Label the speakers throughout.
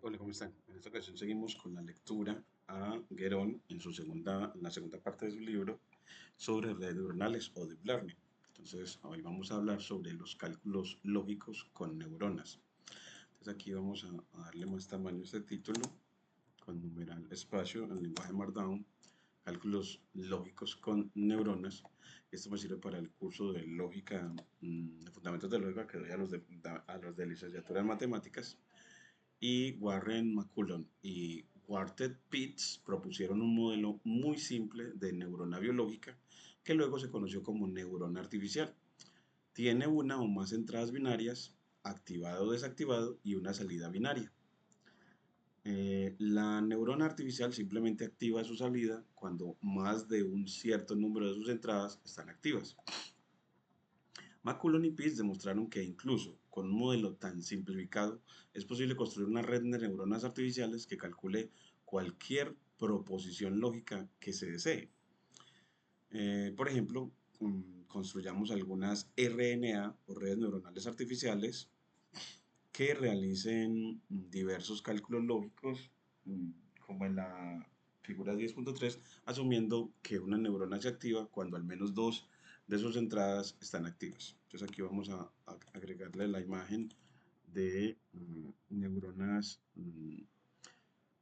Speaker 1: Hola, ¿cómo están? En esta ocasión seguimos con la lectura a Guerón en la segunda parte de su libro sobre redes neuronales o deep learning. Entonces, hoy vamos a hablar sobre los cálculos lógicos con neuronas. Entonces, aquí vamos a darle más tamaño a este título con numeral espacio en lenguaje Markdown, cálculos lógicos con neuronas. Esto me sirve para el curso de lógica, de fundamentos de lógica que doy a los de licenciatura en matemáticas y Warren McCullon y Walter Pitts propusieron un modelo muy simple de neurona biológica que luego se conoció como neurona artificial. Tiene una o más entradas binarias, activado o desactivado, y una salida binaria. La neurona artificial simplemente activa su salida cuando más de un cierto número de sus entradas están activas. McCullon y Pitts demostraron que incluso con un modelo tan simplificado es posible construir una red de neuronas artificiales que calcule cualquier proposición lógica que se desee. Por ejemplo, construyamos algunas RNA o redes neuronales artificiales que realicen diversos cálculos lógicos, mm, como en la figura 10.3, asumiendo que una neurona se activa cuando al menos dos de sus entradas están activas. Entonces aquí vamos a agregarle la imagen de neuronas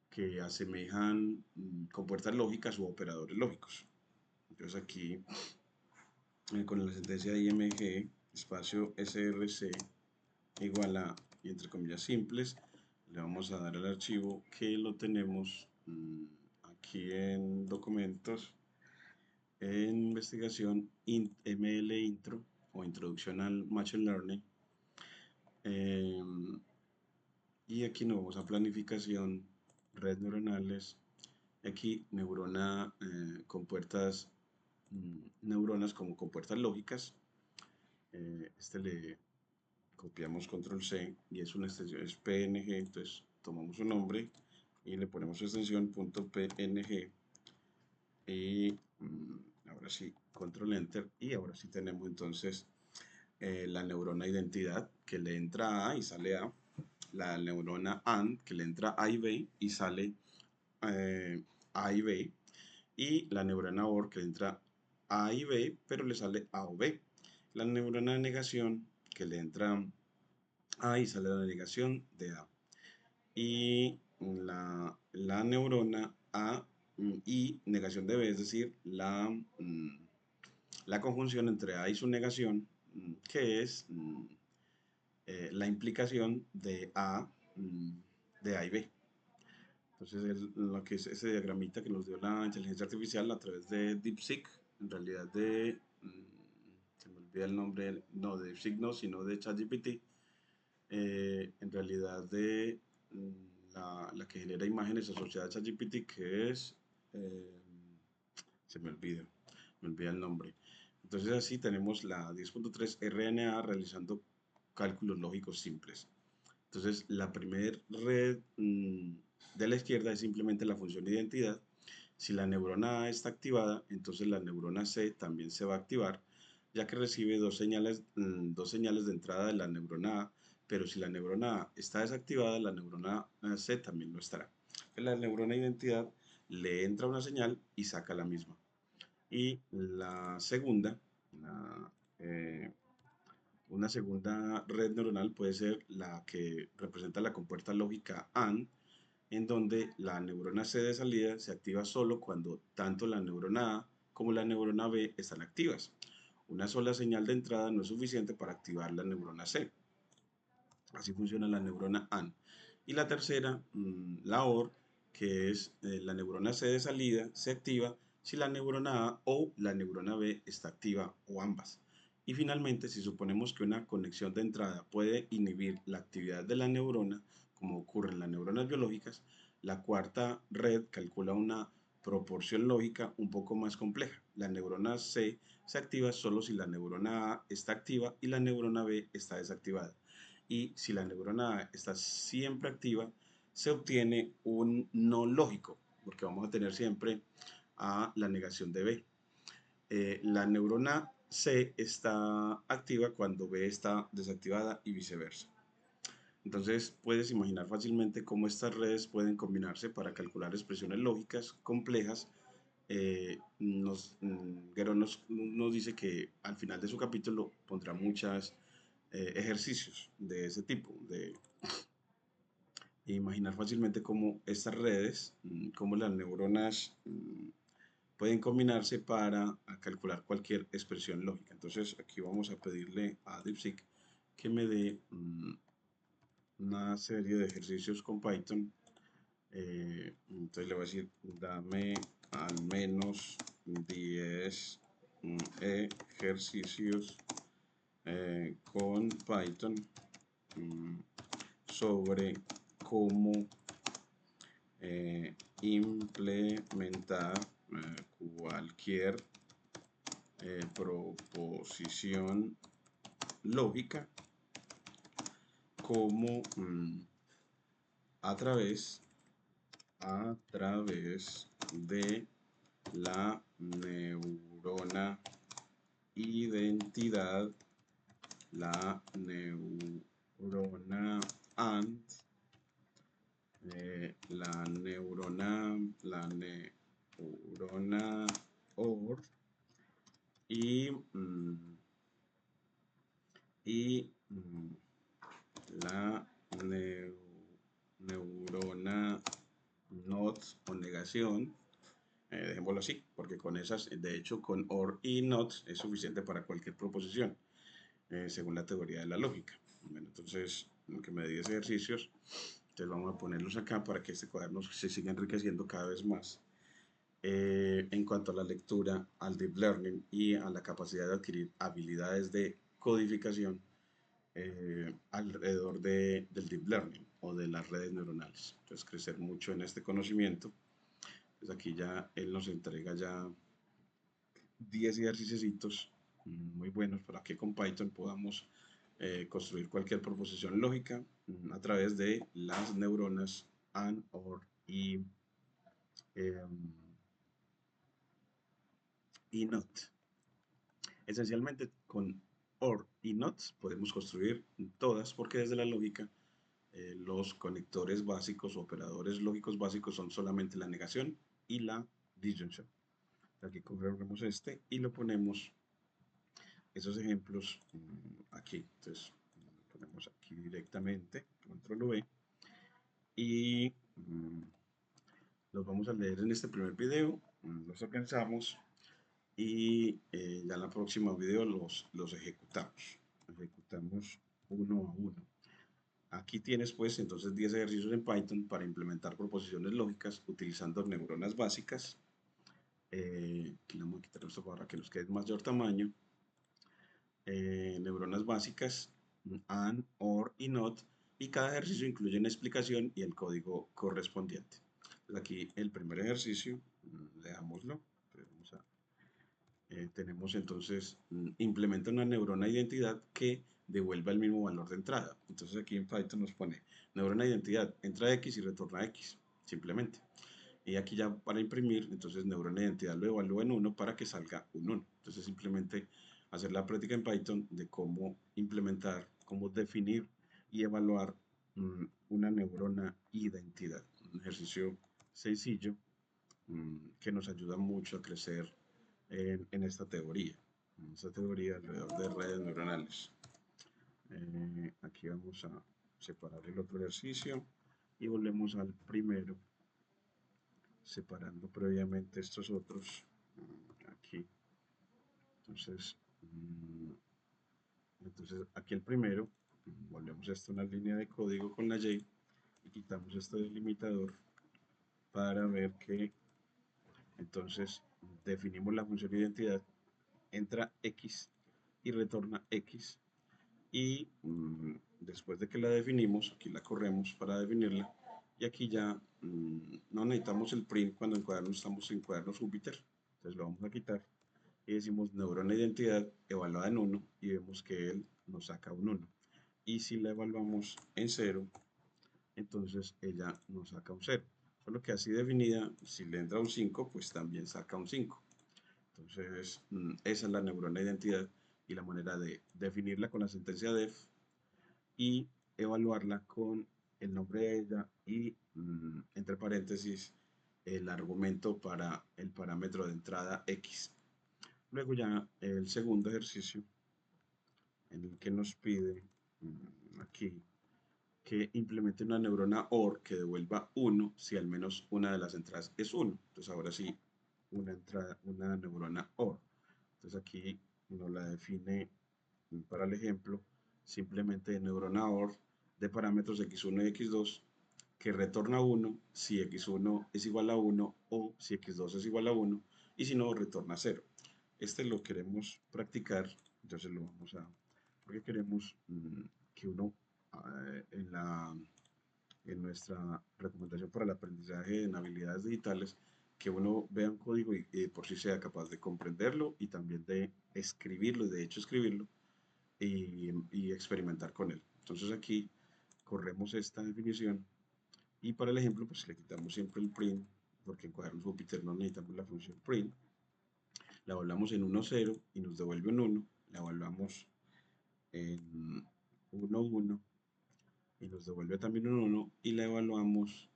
Speaker 1: que asemejan compuertas lógicas u operadores lógicos. Entonces aquí con la sentencia IMG espacio SRC igual a, y entre comillas simples, le vamos a dar al archivo que lo tenemos aquí en documentos, en investigación ML intro o introducción al machine learning. eh, y aquí nos vamos a planificación, redes neuronales, aquí neurona compuertas, neuronas como compuertas lógicas. Este le copiamos control C y es una extensión, es PNG, entonces tomamos un nombre y le ponemos su extensión .png y ahora sí, control enter y ahora sí tenemos entonces la neurona identidad que le entra a y sale a, la neurona AND que le entra a y B y sale A y B, y la neurona OR que le entra A y B pero le sale A o B, la neurona de negación que le entra A y sale la negación de A. Y la neurona A y negación de B, es decir, la conjunción entre A y su negación, que es la implicación de A de A y B. Entonces, lo que es ese diagramita que nos dio la inteligencia artificial a través de DeepSeek, en realidad se me olvida el nombre, no de DeepSeek no, sino de ChatGPT, en realidad de la que genera imágenes asociadas a ChatGPT, que es, eh, se me olvida el nombre. Entonces así tenemos la 10.3 RNA realizando cálculos lógicos simples. Entonces la primera red de la izquierda es simplemente la función de identidad. Si la neurona A está activada, entonces la neurona C también se va a activar, ya que recibe dos señales de entrada de la neurona A, pero si la neurona A está desactivada, la neurona C también lo estará. La neurona identidad le entra una señal y saca la misma. Y la segunda, la, eh, una segunda red neuronal puede ser la que representa la compuerta lógica AND, en donde la neurona C de salida se activa solo cuando tanto la neurona A como la neurona B están activas. Una sola señal de entrada no es suficiente para activar la neurona C. Así funciona la neurona AND. Y la tercera, la OR, que es la neurona C de salida, se activa si la neurona A o la neurona B está activa o ambas. Y finalmente, si suponemos que una conexión de entrada puede inhibir la actividad de la neurona, como ocurre en las neuronas biológicas, la cuarta red calcula una proporción lógica un poco más compleja. La neurona C se activa solo si la neurona A está activa y la neurona B está desactivada. Y si la neurona A está siempre activa, se obtiene un no lógico, porque vamos a tener siempre a la negación de B. La neurona C está activa cuando B está desactivada y viceversa. Entonces puedes imaginar fácilmente cómo estas redes pueden combinarse para calcular expresiones lógicas complejas. Guerrero nos dice que al final de su capítulo pondrá muchos ejercicios de ese tipo, de imaginar fácilmente cómo estas redes, cómo las neuronas pueden combinarse para calcular cualquier expresión lógica. Entonces aquí vamos a pedirle a DeepSeek que me dé una serie de ejercicios con Python. Entonces le voy a decir, dame al menos 10 ejercicios con Python sobre cómo implementar cualquier proposición lógica como a través de la neurona identidad, la neurona AND, la neurona OR y, la neurona NOT o negación. Dejémoslo así, porque con esas, de hecho, con OR y NOT es suficiente para cualquier proposición, según la teoría de la lógica. Bueno, entonces, que me 10 ejercicios, entonces vamos a ponerlos acá para que este cuaderno se siga enriqueciendo cada vez más. En cuanto a la lectura, al deep learning y a la capacidad de adquirir habilidades de codificación alrededor del deep learning o de las redes neuronales. Entonces, crecer mucho en este conocimiento. Pues aquí ya él nos entrega ya 10 ejercicios muy buenos para que con Python podamos construir cualquier proposición lógica a través de las neuronas AND, OR y NOT. Esencialmente con OR y NOT podemos construir todas, porque desde la lógica los conectores básicos o operadores lógicos básicos son solamente la negación y la disyunción. Aquí configuramos este y lo ponemos esos ejemplos aquí. Entonces ponemos aquí directamente, control V, y los vamos a leer en este primer video, los organizamos y ya en la próxima video los ejecutamos. Ejecutamos uno a uno. Aquí tienes pues entonces 10 ejercicios en Python para implementar proposiciones lógicas utilizando neuronas básicas. Aquí le vamos a quitar esto para que nos quede mayor tamaño. Neuronas básicas, AND, OR y NOT, y cada ejercicio incluye una explicación y el código correspondiente. Entonces aquí el primer ejercicio, leámoslo. Tenemos entonces, implementa una neurona identidad que devuelva el mismo valor de entrada. Entonces aquí en Python nos pone neurona identidad, entra X y retorna X, simplemente. Y aquí ya para imprimir, entonces neurona identidad lo evalúa en 1 para que salga un 1. Entonces simplemente hacer la práctica en Python de cómo implementar, cómo definir y evaluar una neurona identidad. Un ejercicio sencillo que nos ayuda mucho a crecer en esta teoría alrededor de redes neuronales. Aquí vamos a separar el otro ejercicio y volvemos al primero, separando previamente estos otros aquí. Entonces aquí el primero, volvemos a esto una línea de código con la Y y quitamos este delimitador para ver que entonces definimos la función de identidad, entra X y retorna X, y después de que la definimos, aquí la corremos para definirla, y aquí ya no necesitamos el print cuando en cuadernos estamos en cuadernos Júpiter, entonces lo vamos a quitar y decimos neurona identidad evaluada en 1 y vemos que él nos saca un 1. Y si la evaluamos en 0, entonces ella nos saca un 0. Solo que así definida, si le entra un 5, pues también saca un 5. Entonces, esa es la neurona identidad y la manera de definirla con la sentencia def y evaluarla con el nombre de ella y entre paréntesis el argumento para el parámetro de entrada X. Luego ya el segundo ejercicio en el que nos pide aquí que implemente una neurona OR que devuelva 1 si al menos una de las entradas es 1. Entonces ahora sí, una neurona OR. Entonces aquí nos la define para el ejemplo simplemente neurona OR de parámetros x1 y x2 que retorna 1 si x1 es igual a 1 o si x2 es igual a 1 y si no retorna 0. Este lo queremos practicar, entonces lo vamos a, porque queremos que uno en en nuestra recomendación para el aprendizaje en habilidades digitales, que uno vea un código y por sí sea capaz de comprenderlo y también de escribirlo, de hecho escribirlo y experimentar con él. Entonces aquí corremos esta definición y para el ejemplo pues le quitamos siempre el print porque en cuadernos Jupyter no necesitamos la función print. La evaluamos en 1, 0 y nos devuelve un 1. La evaluamos en 1, 1 y nos devuelve también un 1 y la evaluamos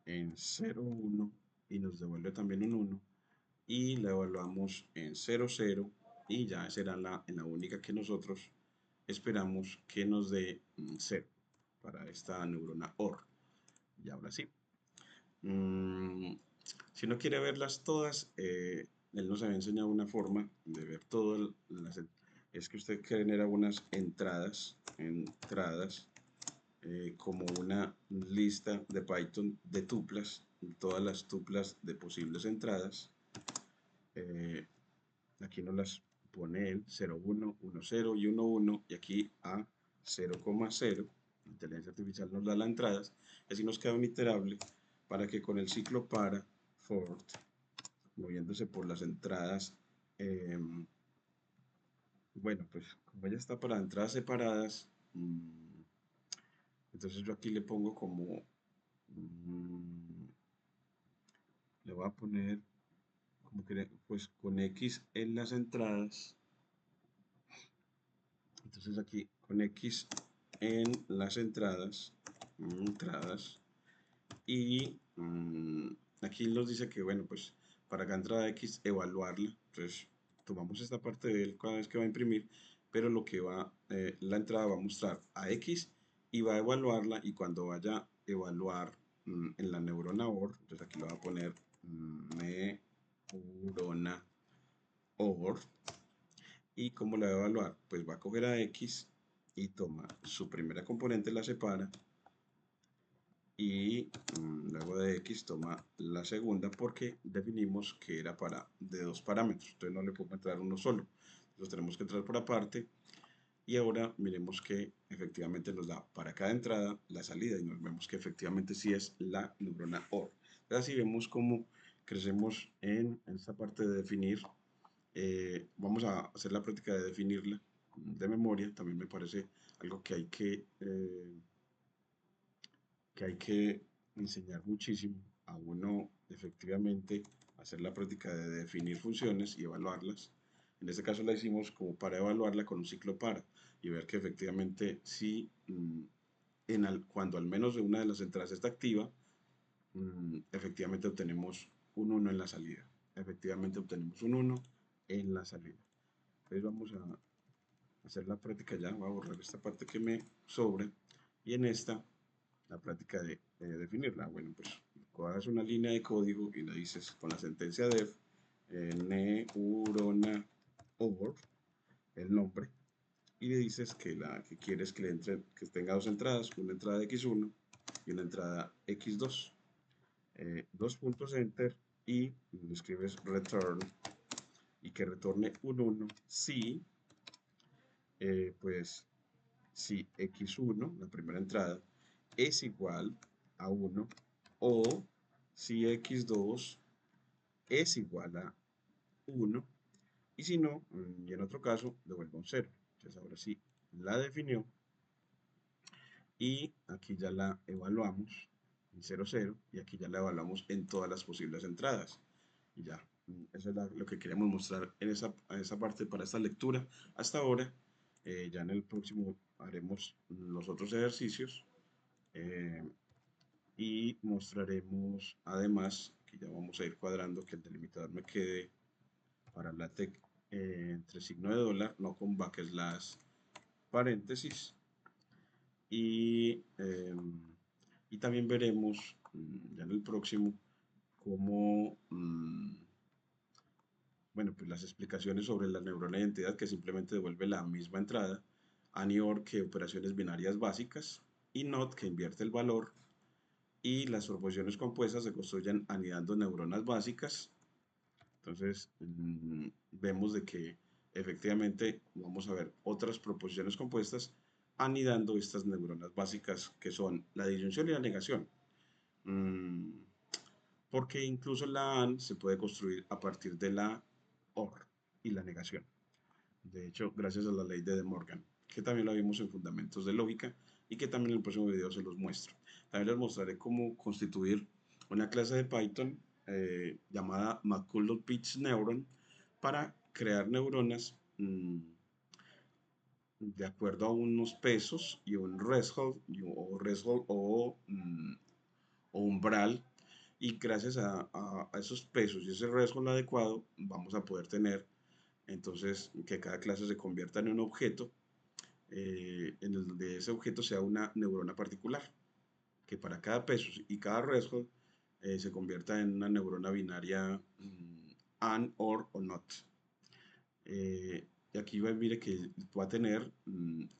Speaker 1: en 0, 1 y nos devuelve también un 1 y la evaluamos en 0, 0 y ya será la única que nosotros esperamos que nos dé 0 para esta neurona OR. Y ahora sí. Si no quiere verlas todas, él nos había enseñado una forma de ver todas las... Es que usted genera unas entradas como una lista de Python de tuplas, todas las tuplas de posibles entradas. Aquí nos las pone él 0, 1, 1, 0 y 1, 1 y aquí a 0,0. La inteligencia artificial nos da las entradas y así nos queda un iterable para que con el ciclo para for moviéndose por las entradas bueno pues como ya está para entradas separadas entonces yo aquí le pongo como le voy a poner como que pues con X en las entradas. Entonces aquí con X en las entradas y aquí nos dice que bueno pues para cada entrada X evaluarla. Entonces tomamos esta parte de él cada vez que va a imprimir, pero lo que va, la entrada va a mostrar a X y va a evaluarla y cuando vaya a evaluar en la neurona OR, entonces aquí lo va a poner neurona OR. ¿Y cómo la va a evaluar? Pues va a coger a X y toma su primera componente, la separa y luego de X toma la segunda porque definimos que era de dos parámetros, entonces no le puedo entrar uno solo, los tenemos que entrar por aparte y ahora miremos que efectivamente nos da para cada entrada la salida y nos vemos que efectivamente sí es la neurona OR. Entonces así vemos cómo crecemos en esta parte de definir. Vamos a hacer la práctica de definirla de memoria, también me parece algo que hay que enseñar muchísimo a uno efectivamente hacer la práctica de definir funciones y evaluarlas. En este caso la hicimos como para evaluarla con un ciclo para y ver que efectivamente sí, cuando al menos una de las entradas está activa, efectivamente obtenemos un 1 en la salida. Efectivamente obtenemos un 1 en la salida. Entonces vamos a hacer la práctica ya, voy a borrar esta parte que me sobra y en esta la práctica de definirla. Bueno, pues cojas una línea de código y le dices con la sentencia def neurona OR el nombre y le dices que la que quieres que le entre, que tenga dos entradas, una entrada x1 y una entrada x2. Dos puntos enter y le escribes return y que retorne un 1 si pues si x1, la primera entrada, es igual a 1 o si x2 es igual a 1 y si no, y en otro caso, devuelva un 0. Entonces ahora sí, la definió y aquí ya la evaluamos en 0, 0 y aquí ya la evaluamos en todas las posibles entradas. Y ya, eso es lo que queríamos mostrar en esa parte para esta lectura hasta ahora. Ya en el próximo haremos los otros ejercicios eh, y mostraremos además, que ya vamos a ir cuadrando que el delimitador me quede para LaTeX entre signo de dólar, no con backslash paréntesis. Y también veremos ya en el próximo cómo, bueno, pues las explicaciones sobre la neurona de identidad que simplemente devuelve la misma entrada, AND/OR que operaciones binarias básicas y NOT que invierte el valor, y las proposiciones compuestas se construyen anidando neuronas básicas. Entonces, vemos de que efectivamente vamos a ver otras proposiciones compuestas anidando estas neuronas básicas que son la disyunción y la negación. Mm, Porque incluso la AND se puede construir a partir de la OR y la negación. De hecho, gracias a la ley de De Morgan, que también la vimos en Fundamentos de Lógica y que también en el próximo video se los muestro. También les mostraré cómo constituir una clase de Python llamada McCulloch-Pitts Neuron para crear neuronas de acuerdo a unos pesos y un o umbral, y gracias a esos pesos y ese threshold adecuado vamos a poder tener entonces que cada clase se convierta en un objeto en el de ese objeto sea una neurona particular, que para cada peso y cada threshold se convierta en una neurona binaria AND, OR o NOT. Y aquí mire que va a tener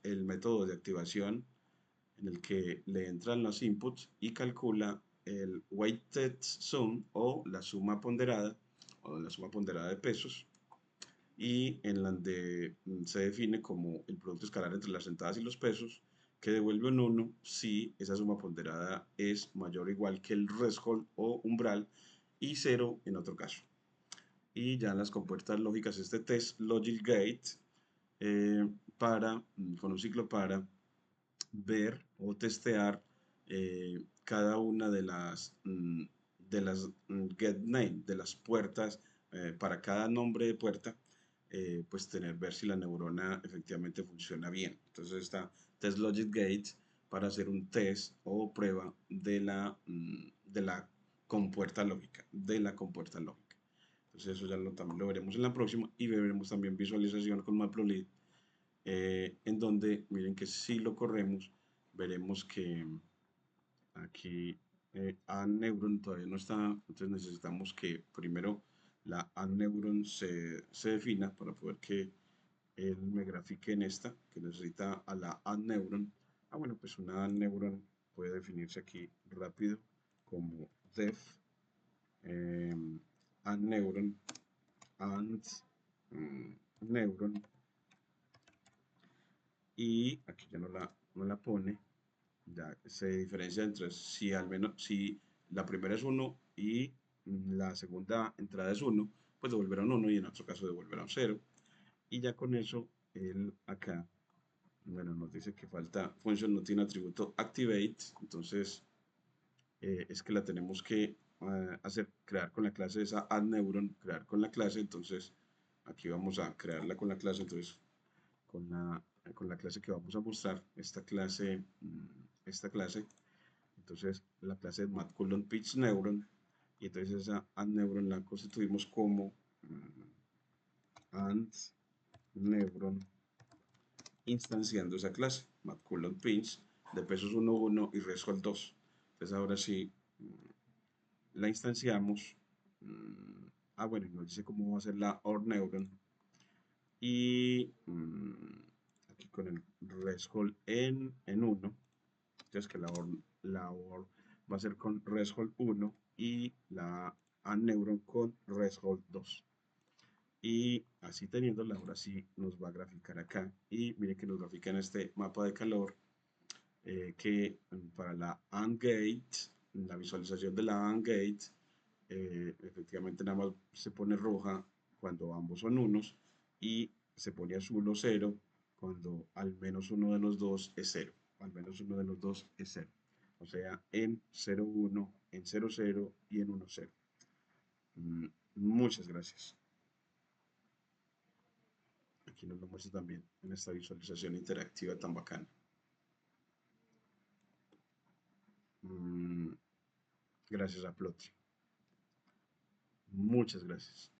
Speaker 1: el método de activación en el que le entran los inputs y calcula el weighted sum o la suma ponderada de pesos, y en la de se define como el producto escalar entre las entradas y los pesos, que devuelve un 1 si esa suma ponderada es mayor o igual que el threshold o umbral, y 0 en otro caso. Y ya en las compuertas lógicas este test logic gate eh, con un ciclo para ver o testear cada una de las get name, de las puertas, para cada nombre de puerta, pues ver si la neurona efectivamente funciona bien. Entonces está test logic gate para hacer un test o prueba de la compuerta lógica, Entonces eso ya también lo veremos en la próxima, y veremos también visualización con Matplotlib, en donde miren que si lo corremos, veremos que aquí neuron todavía no está, entonces necesitamos que primero la neuron se defina para poder que él me grafique en esta, que necesita a la neuron. Bueno, pues una neuron puede definirse aquí rápido como def eh, neuron and neuron, y aquí ya no la pone. Ya se diferencia entre si al menos si la primera es 1 y la segunda entrada es 1, pues devolverá un 1 y en otro caso devolverá un 0. Y ya con eso, él acá, bueno, nos dice que falta función no tiene atributo activate, entonces es que la tenemos que crear con la clase esa addNeuron, crear con la clase, entonces aquí vamos a crearla con la clase, entonces con la clase que vamos a mostrar, esta clase, entonces la clase es matculon_pitch_neuron, y entonces esa addNeuron la constituimos como addNeuron instanciando esa clase, matculon_pinch de pesos 1, 1 y threshold 2. Entonces ahora sí la instanciamos. Bueno, nos dice cómo va a ser la OR neuron. Y aquí con el threshold en 1. Entonces que la OR va a ser con threshold 1 y la neuron con threshold 2. Y así teniéndola, ahora sí nos va a graficar acá. Y mire que nos grafica en este mapa de calor que para la AND gate, la visualización de la AND gate, efectivamente nada más se pone roja cuando ambos son unos, y se pone azul o cero cuando al menos uno de los dos es cero. Al menos uno de los dos es cero. O sea, en 0, 1, en 0, 0 y en 1, 0. Muchas gracias. aquí nos lo muestra también en esta visualización interactiva tan bacana. Mm, gracias a Plotly. Muchas gracias.